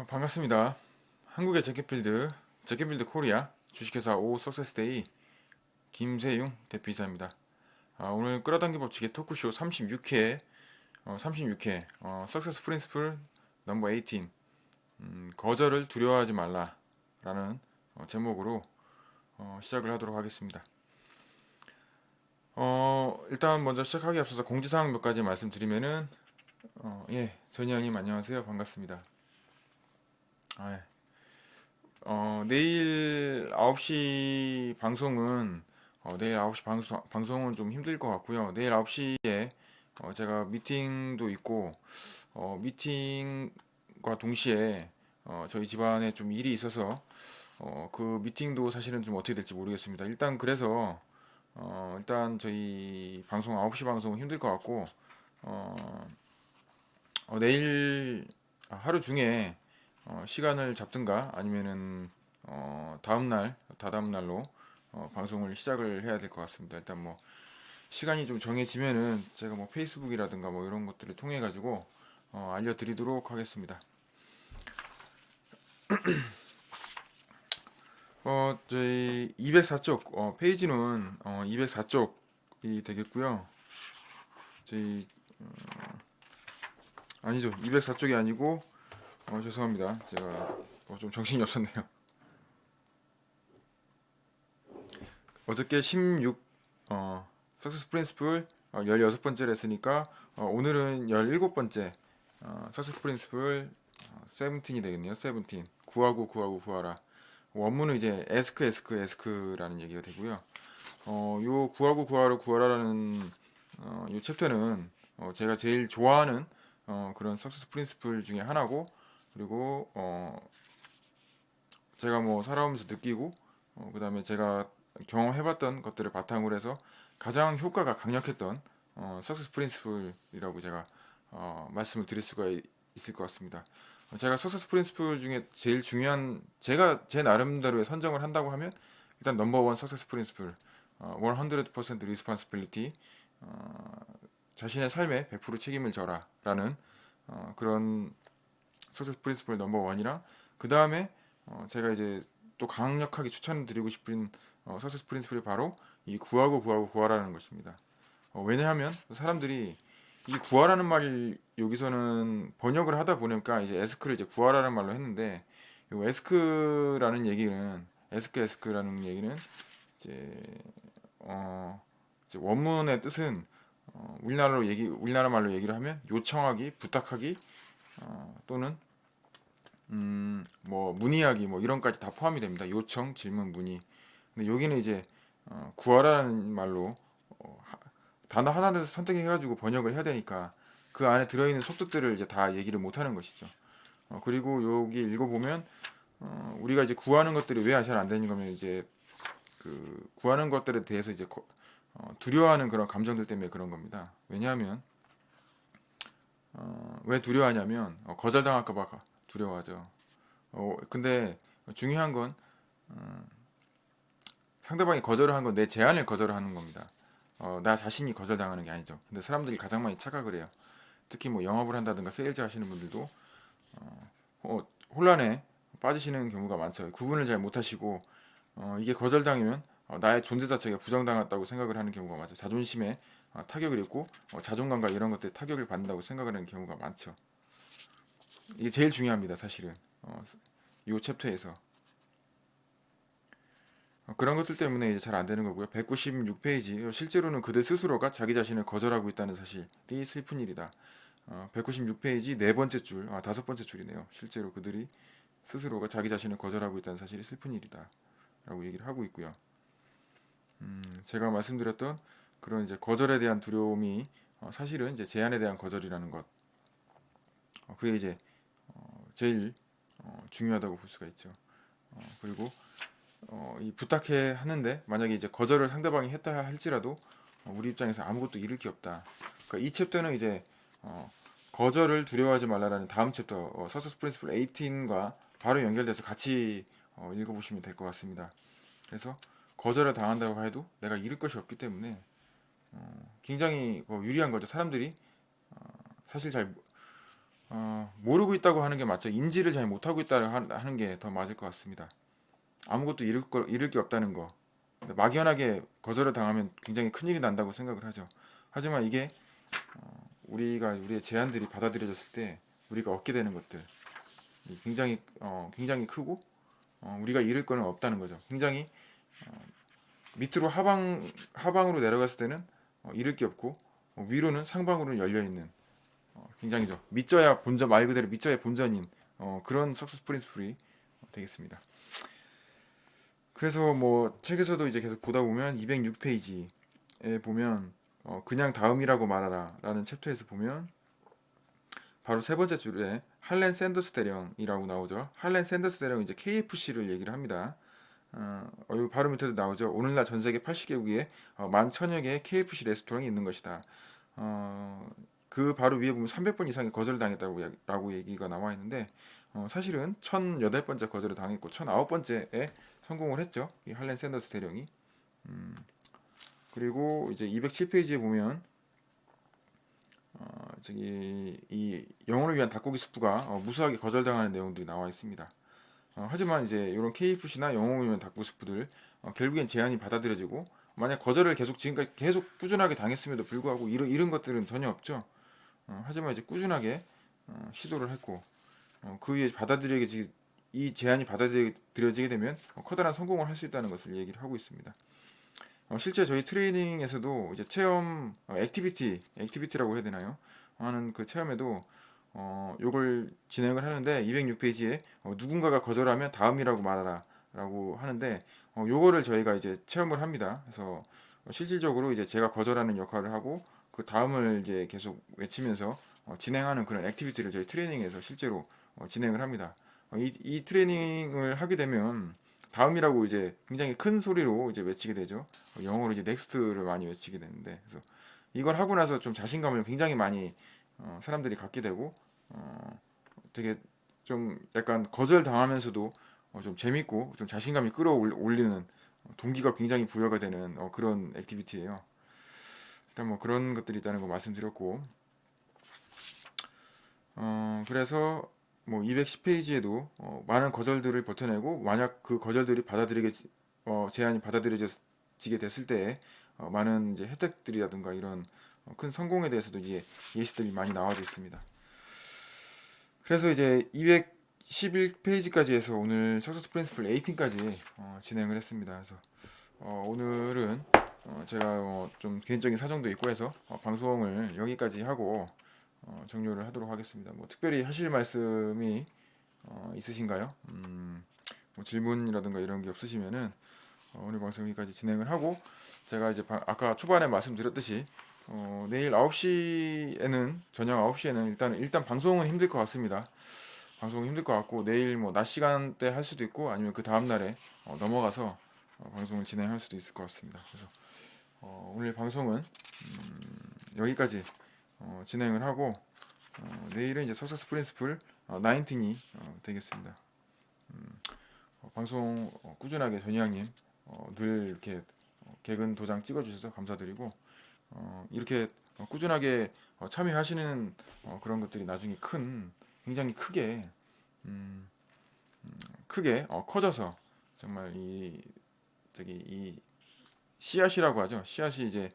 반갑습니다. 한국의 제켓필드 코리아 주식회사 오 석세스데이 김세용 대표이사입니다. 오늘 끌어당기 법칙의 토크쇼 36회, 36회, 석세스 프린스플 넘버 18, 거절을 두려워하지 말라라는 제목으로 시작을 하도록 하겠습니다. 일단 먼저 시작하기 앞서서 공지사항 몇 가지 말씀드리면은, 예, 전희양님 안녕하세요. 반갑습니다. 아, 예. 내일 9시 방송은 내일 9시 방송은 좀 힘들 것 같고요. 내일 9시에 제가 미팅도 있고 미팅과 동시에 저희 집안에 좀 일이 있어서 그 미팅도 사실은 좀 어떻게 될지 모르겠습니다. 일단 그래서 일단 저희 방송 9시 방송은 힘들 것 같고 어, 내일 하루 중에 시간을 잡든가 아니면은 다다음 날로 방송을 시작을 해야 될 것 같습니다. 일단 뭐 시간이 좀 정해지면은 제가 뭐 페이스북이라든가 뭐 이런 것들을 통해 가지고 알려드리도록 하겠습니다. 저희 204쪽 페이지는 204쪽이 되겠고요. 저희 아니죠, 204쪽이 아니고 죄송합니다. 제가 좀 정신이 없었네요. 어저께 16 석세스 프린스플 16번째를 했으니까 오늘은 17번째 석세스 프린스플 17이 되겠네요. 17. 구하고 구하라. 원문은 이제 에스크라는 얘기가 되고요. 요 구하고 구하라라는 요 챕터는 제가 제일 좋아하는 그런 석세스 프린스플 중에 하나고, 그리고 제가 뭐 살아오면서 느끼고 그다음에 제가 경험해봤던 것들을 바탕으로 해서 가장 효과가 강력했던 석세스 프린스플이라고 제가 말씀을 드릴 수가 있을 것 같습니다. 제가 석세스 프린스플 중에 제일 중요한, 제가 제 나름대로의 선정을 한다고 하면 일단 넘버 원 석세스 프린스플 100% 리스폰시빌리티, 자신의 삶에 100% 책임을 져라라는 그런 석세스 프린스플 넘버 원이랑, 그 다음에 제가 이제 또 강력하게 추천드리고 싶은 석세스 프린스플이 바로 이 구하고 구하라는 것입니다. 왜냐하면 사람들이 이 구하라는 말이 여기서는 번역을 하다 보니까 이제 에스크를 이제 구하라는 말로 했는데, 이 에스크라는 얘기는 이제 이제 원문의 뜻은 우리나라 말로 얘기를 하면 요청하기, 부탁하기, 또는 뭐 문의하기 뭐 이런까지 다 포함이 됩니다. 요청, 질문, 문의. 근데 여기는 이제 구하라는 말로 단어 하나를 선택해가지고 번역을 해야 되니까 그 안에 들어있는 속뜻들을 이제 다 얘기를 못 하는 것이죠. 그리고 여기 읽어보면 우리가 이제 구하는 것들이 왜 잘 안 되는 거면 이제 그 구하는 것들에 대해서 이제 두려워하는 그런 감정들 때문에 그런 겁니다. 왜냐하면 왜 두려워하냐면 거절당할까 봐 두려워하죠. 근데 중요한 건 상대방이 거절을 한 건 내 제안을 거절하는 겁니다. 나 자신이 거절당하는 게 아니죠. 근데 사람들이 가장 많이 착각을 해요. 특히 뭐 영업을 한다든가 세일즈 하시는 분들도 혼란에 빠지시는 경우가 많죠. 구분을 잘 못하시고 이게 거절당하면 나의 존재 자체가 부정당했다고 생각을 하는 경우가 많죠. 자존심에 타격을 입고 자존감과 이런 것들에 타격을 받는다고 생각을 하는 경우가 많죠. 이게 제일 중요합니다, 사실은. 이 챕터에서 그런 것들 때문에 이제 잘 안 되는 거고요. 196페이지. 실제로는 그들 스스로가 자기 자신을 거절하고 있다는 사실이 슬픈 일이다. 196페이지 네 번째 줄, 다섯 번째 줄이네요. 실제로 그들이 스스로가 자기 자신을 거절하고 있다는 사실이 슬픈 일이다. 라고 얘기를 하고 있고요. 제가 말씀드렸던 그런 이제 거절에 대한 두려움이 사실은 이제 제안에 대한 거절이라는 것. 그게 이제 제일 중요하다고 볼 수가 있죠. 그리고 이 부탁해 하는데 만약에 이제 거절을 상대방이 했다 할지라도 우리 입장에서 아무것도 잃을 게 없다. 그러니까 이 챕터는 이제 거절을 두려워하지 말라라는 다음 챕터 서서스 프린시플 18과 바로 연결돼서 같이 읽어보시면 될 것 같습니다. 그래서 거절을 당한다고 해도 내가 잃을 것이 없기 때문에 굉장히 유리한 거죠. 사람들이 사실 잘 모르고 있다고 하는 게 맞죠. 인지를 잘 못하고 있다고 하는 게 더 맞을 것 같습니다. 아무것도 잃을 게 없다는 거. 막연하게 거절을 당하면 굉장히 큰일이 난다고 생각을 하죠. 하지만 이게 우리의 제안들이 받아들여졌을 때 우리가 얻게 되는 것들 굉장히 크고 우리가 잃을 거는 없다는 거죠. 굉장히 밑으로 하방으로 내려갔을 때는 잃을 게 없고 위로는 상방으로는 열려 있는 굉장히죠. 믿져야 본전 말 그대로 믿져야 본전인 그런 석세스 프린스플이 되겠습니다. 그래서 뭐 책에서도 이제 계속 보다 보면 206페이지에 보면 그냥 다음이라고 말하라라는 챕터에서 보면 바로 세 번째 줄에 할렌 샌더스 대령이라고 나오죠. 할렌 샌더스 대령은 이제 KFC를 얘기를 합니다. 이 바로 밑에도 나오죠. 오늘날 전 세계 80개국에 11,000여 개의 KFC 레스토랑이 있는 것이다. 그 바로 위에 보면 300번 이상의 거절을 당했다고 얘기가 나와 있는데 사실은 1,008번째 거절을 당했고 1,009번째에 성공을 했죠. 이 할렌 샌더스 대령이. 그리고 이제 207페이지에 보면 저기 이 영혼을 위한 닭고기 수프가 무수하게 거절당하는 내용들이 나와 있습니다. 하지만 이제 이런 KFC나 영혼을 위한 닭고기 수프들 결국엔 제안이 받아들여지고 만약 거절을 계속 지금까지 계속 꾸준하게 당했음에도 불구하고 이런 것들은 전혀 없죠. 하지만 이제 꾸준하게 시도를 했고 그 이에 받아들여지 이 제안이 받아들여지게 되면 커다란 성공을 할 수 있다는 것을 얘기를 하고 있습니다. 실제 저희 트레이닝에서도 이제 체험 액티비티라고 해야 되나요? 하는 그 체험에도 요걸 진행을 하는데 206페이지에 누군가가 거절하면 다음이라고 말하라라고 하는데 요거를 저희가 이제 체험을 합니다. 그래서 실질적으로 이제 제가 거절하는 역할을 하고 그 다음을 이제 계속 외치면서 진행하는 그런 액티비티를 저희 트레이닝에서 실제로 진행을 합니다. 이 트레이닝을 하게 되면 다음이라고 이제 굉장히 큰 소리로 이제 외치게 되죠. 영어로 이제 넥스트를 많이 외치게 되는데 그래서 이걸 하고 나서 좀 자신감을 굉장히 많이 사람들이 갖게 되고 되게 좀 약간 거절 당하면서도 좀 재밌고 좀 자신감이 끌어올리는 동기가 굉장히 부여가 되는 그런 액티비티예요. 일단 뭐 그런 것들이 있다는 거 말씀드렸고 그래서 뭐 210페이지에도 많은 거절들을 버텨내고 만약 그 거절들이 제안이 받아들여지게 됐을 때 많은 이제 혜택들이라든가 이런 큰 성공에 대해서도 이제 예시들이 많이 나와져 있습니다. 그래서 이제 211페이지까지 해서 오늘 석세스 프린시플 18까지 진행을 했습니다. 그래서 오늘은 제가 좀 개인적인 사정도 있고 해서 방송을 여기까지 하고 종료를 하도록 하겠습니다. 뭐 특별히 하실 말씀이 있으신가요? 뭐 질문이라든가 이런 게 없으시면은 오늘 방송 여기까지 진행을 하고 제가 이제 아까 초반에 말씀드렸듯이 내일 9시에는 저녁 9시에는 일단 방송은 힘들 것 같습니다. 방송은 힘들 것 같고 내일 뭐 낮 시간대 할 수도 있고 아니면 그 다음 날에 넘어가서 방송을 진행할 수도 있을 것 같습니다. 그래서 오늘 방송은 여기까지 진행을 하고 내일은 이제 석세스 프린시플 19이 되겠습니다. 방송 꾸준하게 전희양님 늘 이렇게 개근 도장 찍어주셔서 감사드리고 이렇게 꾸준하게 참여하시는 그런 것들이 나중에 굉장히 음, 크게 커져서 정말 이 씨앗이라고 하죠. 씨앗이 이제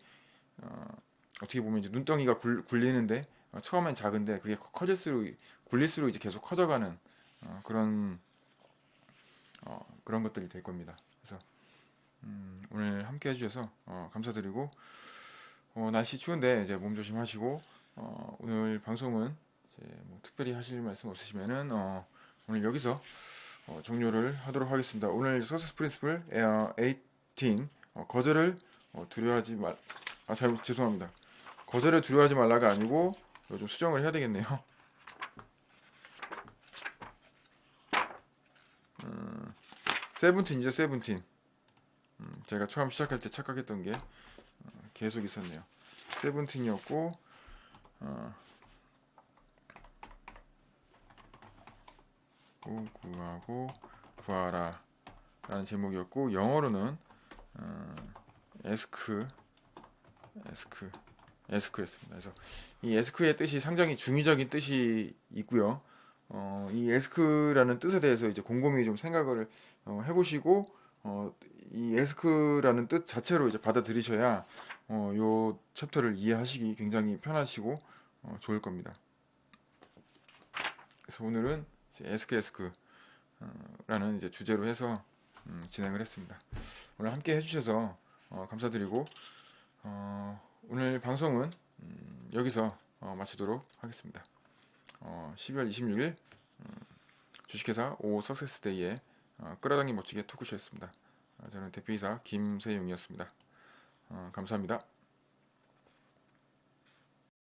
어떻게 보면 이제 눈덩이가 굴리는데 처음엔 작은데 그게 커질수록 굴릴수록 이제 계속 커져가는 그런 그런 것들이 될 겁니다. 그래서 오늘 함께 해주셔서 감사드리고 날씨 추운데 이제 몸 조심하시고 오늘 방송은 이제 뭐 특별히 하실 말씀 없으시면은 오늘 여기서 종료를 하도록 하겠습니다. 오늘 석세스 프린시플 18 거절을 두려워하지 말 죄송합니다. 거절을 두려워하지 말라가 아니고 좀 수정을 해야 되겠네요. 세븐틴이죠, 세븐틴. 제가 처음 시작할 때 착각했던 게 계속 있었네요. 세븐틴이었고 구하고 구하라 라는 제목이었고 영어로는 에스크 에스크였습니다. 그래서 이 에스크의 뜻이 상당히 중의적인 뜻이 있고요. 이 에스크라는 뜻에 대해서 이제 곰곰이 좀 생각을 해보시고 어, 이 에스크라는 뜻 자체로 이제 받아들이셔야 요 챕터를 이해하시기 굉장히 편하시고 좋을 겁니다. 그래서 오늘은 이제 에스크라는 이제 주제로 해서 진행을 했습니다. 오늘 함께 해주셔서 감사드리고 오늘 방송은 여기서 마치도록 하겠습니다. 12월 26일 주식회사 오 석세스데이의 끌어당김 멋지게 토크쇼였습니다. 저는 대표이사 김세용이었습니다. 감사합니다.